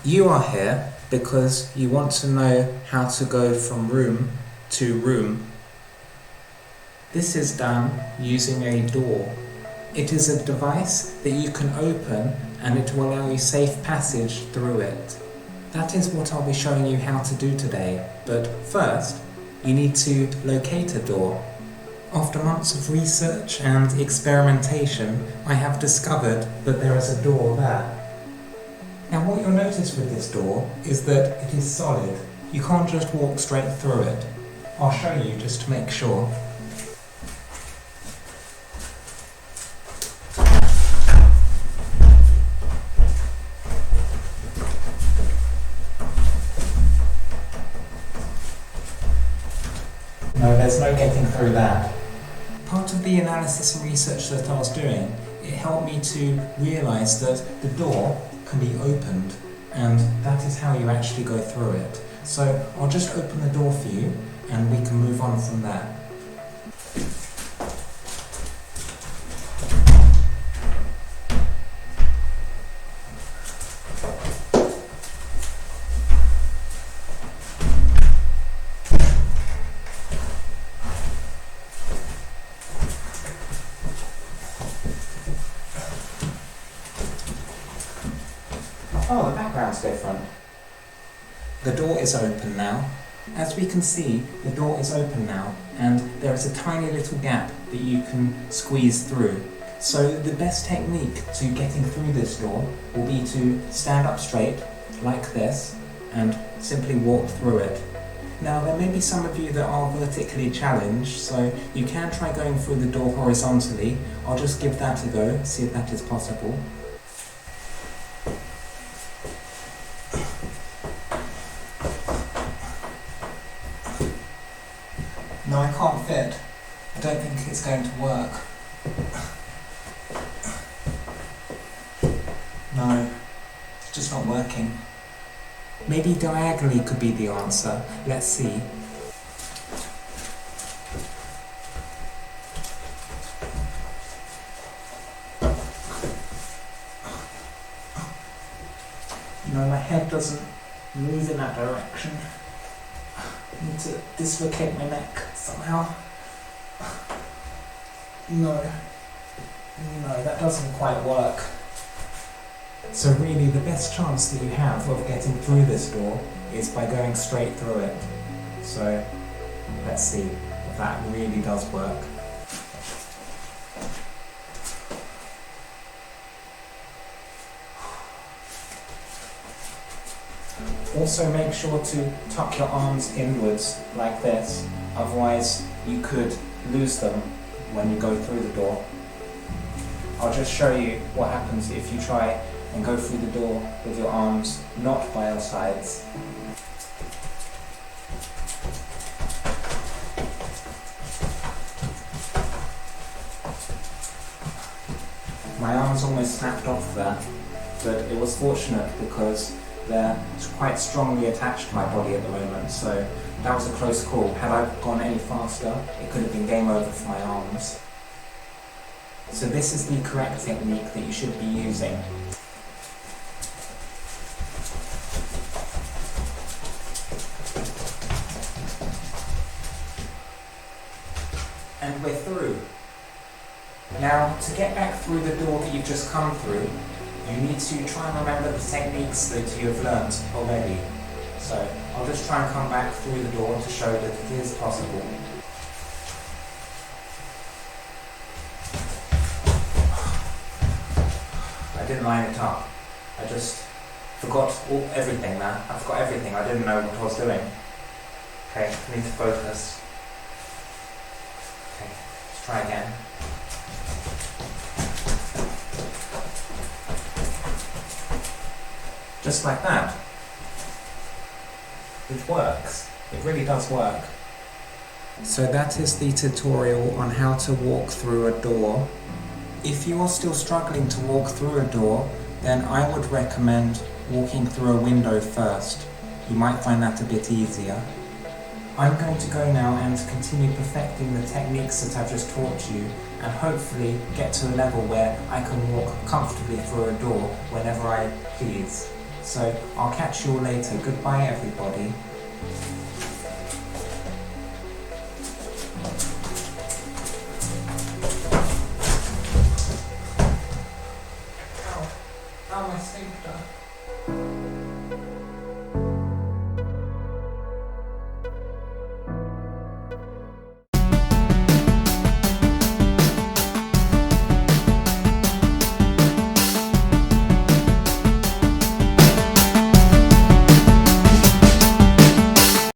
You are here because you want to know how to go from room to room. This is done using a door. It is a device that you can open and it will allow you safe passage through it. That is what I'll be showing you how to do today, but first you need to locate a door. After months of research and experimentation, I have discovered that there is a door there. Now what you'll notice with this door is that it is solid. You can't just walk straight through it. I'll show you just to make sure. No, there's no getting through that. Part of the analysis and research that I was doing, it helped me to realise that the door can be opened, and that is how you actually go through it. So I'll just open the door for you and we can move on from there. Oh, the background's different. The door is open now. As we can see, the door is open now, and there is a tiny little gap that you can squeeze through. So the best technique to getting through this door will be to stand up straight, like this, and simply walk through it. Now there may be some of you that are vertically challenged, so you can try going through the door horizontally. I'll just give that a go, see if that is possible. No, I can't fit. I don't think it's going to work. No, it's just not working. Maybe diagonally could be the answer. Let's see. No, my head doesn't move in that direction. I need to dislocate my neck somehow. No, that doesn't quite work. So really the best chance that you have of getting through this door is by going straight through it. So let's see if that really does work. Also make sure to tuck your arms inwards like this, otherwise you could lose them when you go through the door. I'll just show you what happens if you try and go through the door with your arms not by your sides. My arms almost snapped off there, but it was fortunate because they're quite strongly attached to my body at the moment, so that was a close call. Had I gone any faster, it could have been game over for my arms. So this is the correct technique that you should be using. And we're through. Now, to get back through the door that you've just come through, you need to try and remember the techniques that you have learnt already. So I'll just try and come back through the door to show that it is possible. I didn't line it up. I just forgot everything there. I forgot everything. I didn't know what I was doing. Okay, I need to focus. Okay, let's try again. Just like that. It works. It really does work. So that is the tutorial on how to walk through a door. If you are still struggling to walk through a door, then I would recommend walking through a window first. You might find that a bit easier. I'm going to go now and continue perfecting the techniques that I've just taught you, and hopefully get to a level where I can walk comfortably through a door whenever I please. So I'll catch you all later. Goodbye, everybody. Ow, my stapler.